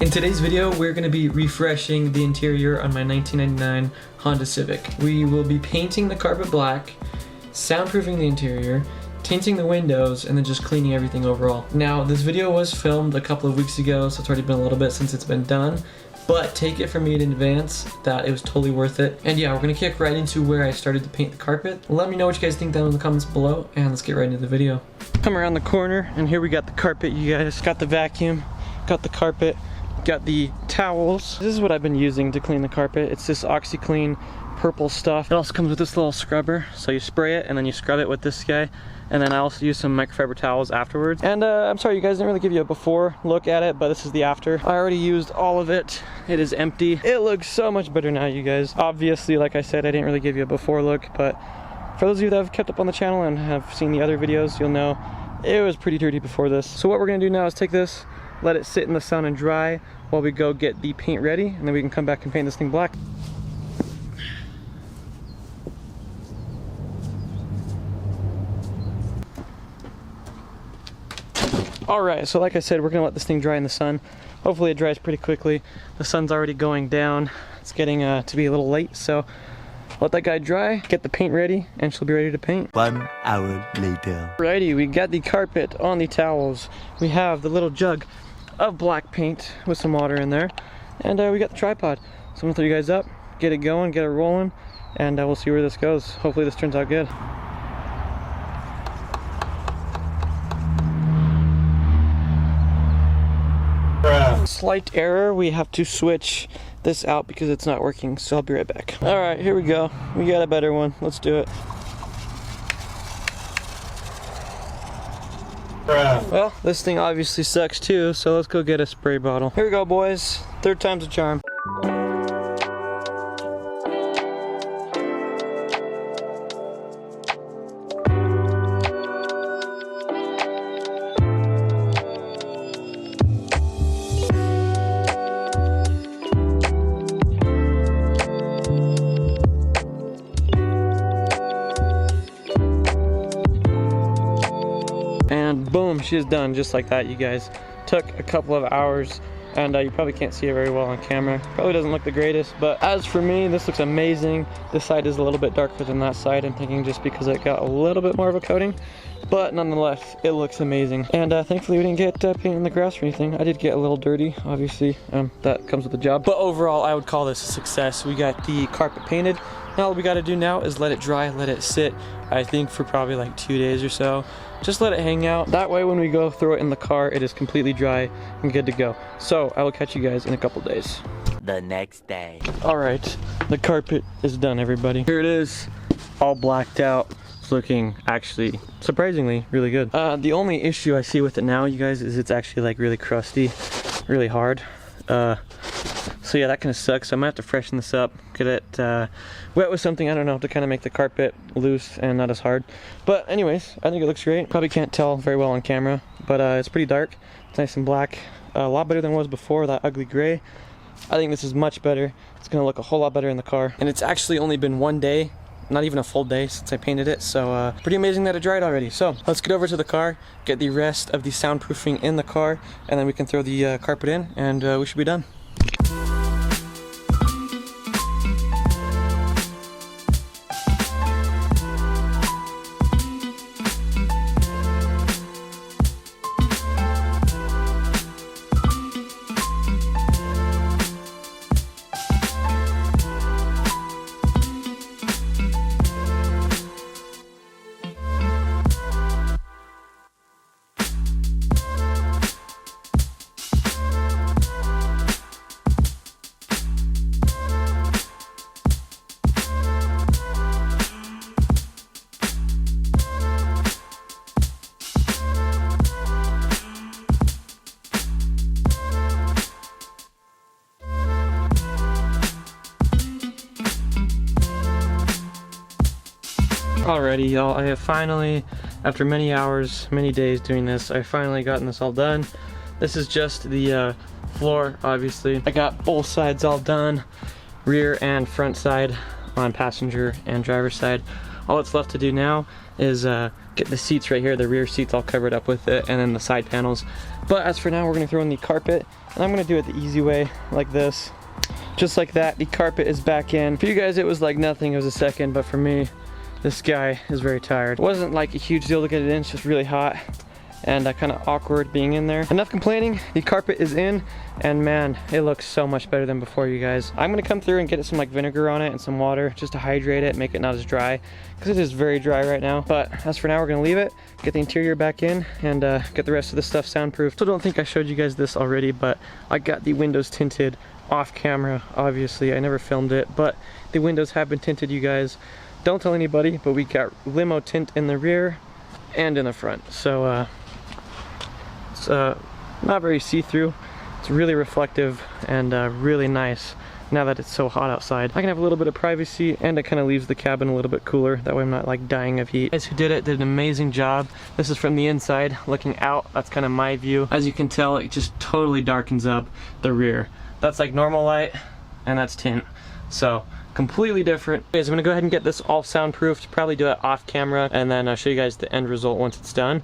In today's video, we're going to be refreshing the interior on my 1999 Honda Civic. We will be painting the carpet black, soundproofing the interior, tinting the windows, and then just cleaning everything overall. Now, this video was filmed a couple of weeks ago, so it's already been a little bit since it's been done, but take it from me in advance that it was totally worth it. And yeah, we're going to kick right into where I started to paint the carpet. Let me know what you guys think down in the comments below, and let's get right into the video. Come around the corner, and here we got the carpet, you guys. Got the vacuum, got the carpet, got the towels. This is what I've been using to clean the carpet. It's this OxyClean purple stuff. It also comes with this little scrubber, so you spray it and then you scrub it with this guy. And then I also use some microfiber towels afterwards. And I'm sorry you guys didn't really give you a before look at it, but this is the after. I already used all of it. It is empty. It looks so much better now, you guys. Obviously, like I said, I didn't really give you a before look, but for those of you that have kept up on the channel and have seen the other videos, you'll know it was pretty dirty before this. So what we're gonna do now is take this, let it sit in the sun and dry while we go get the paint ready, and then we can come back and paint this thing black. Alright, so like I said, we're gonna let this thing dry in the sun. Hopefully it dries pretty quickly. The sun's already going down. It's getting to be a little late, so let that guy dry, get the paint ready, and she'll be ready to paint. 1 hour later. Alrighty, we got the carpet on the towels. We have the little jug of black paint with some water in there, and we got the tripod. So I'm gonna throw you guys up, get it going, get it rolling, and we'll see where this goes. Hopefully this turns out good. Slight error, we have to switch this out because it's not working, so I'll be right back. Alright, here we go. We got a better one. Let's do it. Well, this thing obviously sucks too, so let's go get a spray bottle. Here we go, boys. Third time's a charm. And boom, she is done just like that, you guys. Took a couple of hours, and you probably can't see it very well on camera. Probably doesn't look the greatest, but as for me, this looks amazing. This side is a little bit darker than that side, I'm thinking just because it got a little bit more of a coating. But nonetheless, it looks amazing. And thankfully we didn't get paint in the grass or anything. I did get a little dirty, obviously. That comes with the job. But overall, I would call this a success. We got the carpet painted. Now all we gotta do now is let it dry, let it sit, I think for probably like 2 days or so. Just let it hang out. That way when we go throw it in the car, it is completely dry and good to go. So I will catch you guys in a couple days. The next day. Alright, the carpet is done, everybody. Here it is, all blacked out. It's looking actually surprisingly really good. The only issue I see with it now, you guys, is it's actually like really crusty, really hard. So yeah, that kind of sucks. So I'm gonna have to freshen this up, get it wet with something, I don't know, to kind of make the carpet loose and not as hard. But anyways, I think it looks great. Probably can't tell very well on camera, but it's pretty dark. It's nice and black. A lot better than it was before, that ugly gray. I think this is much better. It's gonna look a whole lot better in the car. And it's actually only been 1 day, not even a full day since I painted it, so pretty amazing that it dried already. So let's get over to the car, get the rest of the soundproofing in the car, and then we can throw the carpet in, and we should be done. Alrighty, y'all, I have finally, after many hours, many days doing this, I finally gotten this all done. This is just the floor, obviously. I got both sides all done, rear and front side on passenger and driver's side. All that's left to do now is get the seats right here, the rear seats all covered up with it, and then the side panels. But as for now, we're gonna throw in the carpet, and I'm gonna do it the easy way, like this. Just like that, the carpet is back in. For you guys, it was like nothing, it was a second, but for me, this guy is very tired. It wasn't like a huge deal to get it in, it's just really hot and kind of awkward being in there. Enough complaining, the carpet is in, and man, it looks so much better than before, you guys. I'm gonna come through and get some like vinegar on it and some water just to hydrate it, make it not as dry, because it is very dry right now. But as for now, we're gonna leave it, get the interior back in, and get the rest of the stuff soundproof. So don't think I showed you guys this already, but I got the windows tinted off camera. Obviously, I never filmed it, but the windows have been tinted, you guys. Don't tell anybody, but we got limo tint in the rear and in the front. So it's not very see-through. It's really reflective and really nice now that it's so hot outside. I can have a little bit of privacy, and it kind of leaves the cabin a little bit cooler. That way I'm not like dying of heat. You guys who did it did an amazing job. This is from the inside looking out. That's kind of my view. As you can tell, it just totally darkens up the rear. That's like normal light, and that's tint. So completely different. Anyways, I'm gonna go ahead and get this all soundproofed, probably do it off camera, and then I'll show you guys the end result once it's done.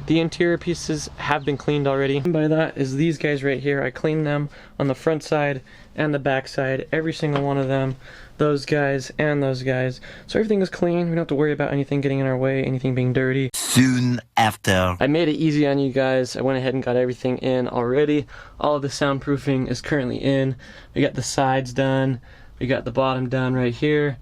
The interior pieces have been cleaned already. And by that is these guys right here. I cleaned them on the front side and the back side, every single one of them, those guys and those guys. So everything is clean. We don't have to worry about anything getting in our way, anything being dirty. Soon after. I made it easy on you guys. I went ahead and got everything in already. All of the soundproofing is currently in. We got the sides done. We got the bottom done right here,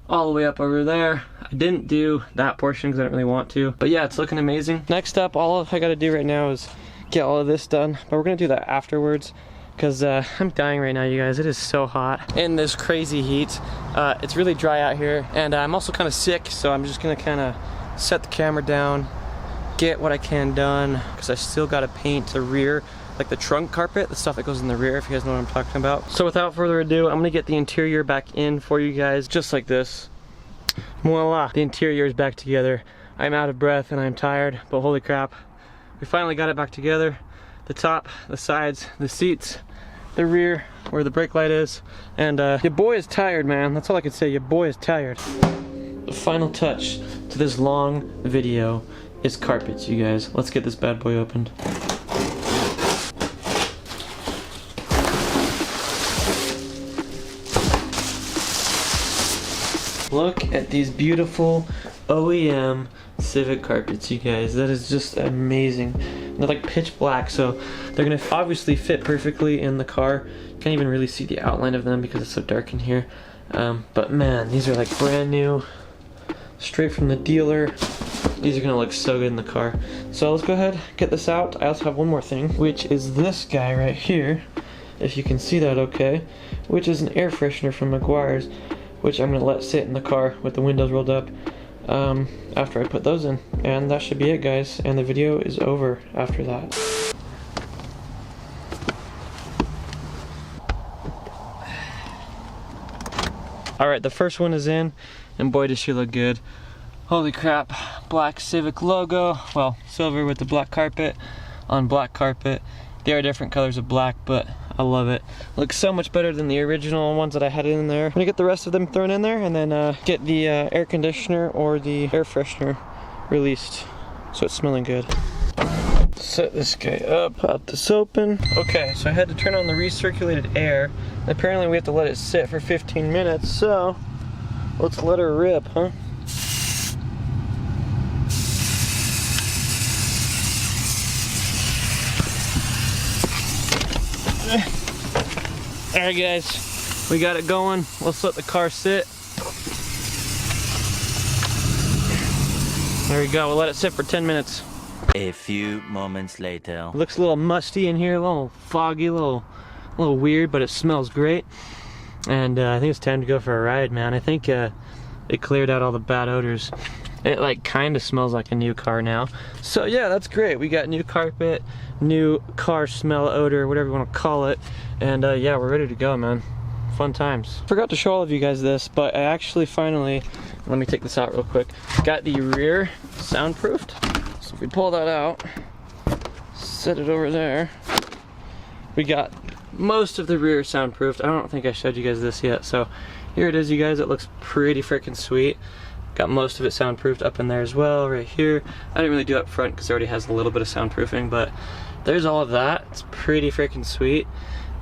all the way up over there. I didn't do that portion because I didn't really want to, but yeah, it's looking amazing. Next up, all I gotta do right now is get all of this done, but we're gonna do that afterwards because I'm dying right now, you guys. It is so hot in this crazy heat. It's really dry out here, and I'm also kind of sick, so I'm just gonna kind of set the camera down, get what I can done, because I still gotta paint the rear, like the trunk carpet, the stuff that goes in the rear, if you guys know what I'm talking about. So without further ado, I'm gonna get the interior back in for you guys, just like this. Voila, the interior is back together. I'm out of breath and I'm tired, but holy crap, we finally got it back together. The top, the sides, the seats, the rear, where the brake light is, and your boy is tired, man. That's all I can say, your boy is tired. The final touch to this long video is carpets, you guys. Let's get this bad boy opened. Look at these beautiful OEM Civic carpets, you guys. That is just amazing. They're like pitch black, so they're gonna obviously fit perfectly in the car. Can't even really see the outline of them because it's so dark in here. But man, these are like brand new, straight from the dealer. These are gonna look so good in the car. So let's go ahead, get this out. I also have one more thing, which is this guy right here, if you can see that okay, which is an air freshener from Meguiar's, which I'm gonna let sit in the car with the windows rolled up after I put those in. And that should be it, guys, and the video is over after that. Alright, the first one is in, and boy does she look good. Holy crap, black Civic logo, well, silver with the black carpet on black carpet. They are different colors of black, but I love it. Looks so much better than the original ones that I had in there. I'm gonna get the rest of them thrown in there and then get the air conditioner or the air freshener released so it's smelling good. Set this guy up, pop this open. Okay, so I had to turn on the recirculated air. Apparently we have to let it sit for 15 minutes, so let's let her rip, huh? Alright guys, we got it going. Let's let the car sit. There we go, we'll let it sit for 10 minutes. A few moments later. It looks a little musty in here, a little foggy, a little weird, but it smells great. And I think it's time to go for a ride, man. I think it cleared out all the bad odors. It like kind of smells like a new car now. So yeah, that's great. We got new carpet, new car smell, odor, whatever you want to call it. And yeah, we're ready to go, man. Fun times. Forgot to show all of you guys this, but I actually finally, let me take this out real quick, got the rear soundproofed. So if we pull that out, set it over there, we got most of the rear soundproofed. I don't think I showed you guys this yet, so here it is, you guys. It looks pretty freaking sweet. Got most of it soundproofed up in there as well, right here. I didn't really do up front because it already has a little bit of soundproofing, but there's all of that. It's pretty freaking sweet.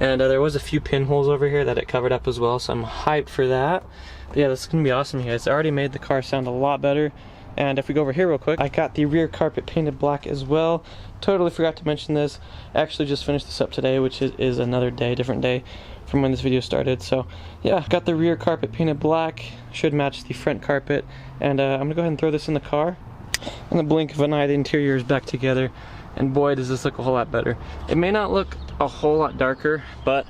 And there was a few pinholes over here that it covered up as well, so I'm hyped for that. But yeah, this is gonna be awesome, you guys. It already made the car sound a lot better. And if we go over here real quick, I got the rear carpet painted black as well. Totally forgot to mention this. I actually just finished this up today, which is another day, different day from when this video started. So yeah, got the rear carpet painted black. Should match the front carpet. And I'm gonna go ahead and throw this in the car. In the blink of an eye, the interior is back together. And boy, does this look a whole lot better. It may not look a whole lot darker, but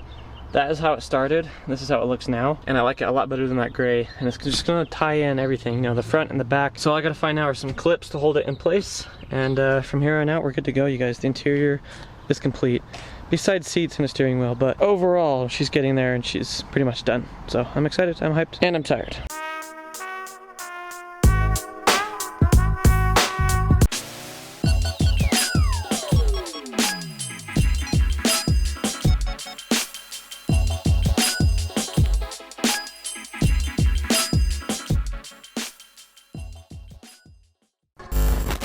that is how it started. This is how it looks now, and I like it a lot better than that gray. And it's just gonna tie in everything, you know, the front and the back. So all I gotta find now are some clips to hold it in place, and from here on out, we're good to go, you guys. The interior is complete, besides seats and a steering wheel. But overall, she's getting there, and she's pretty much done. So I'm excited, I'm hyped, and I'm tired.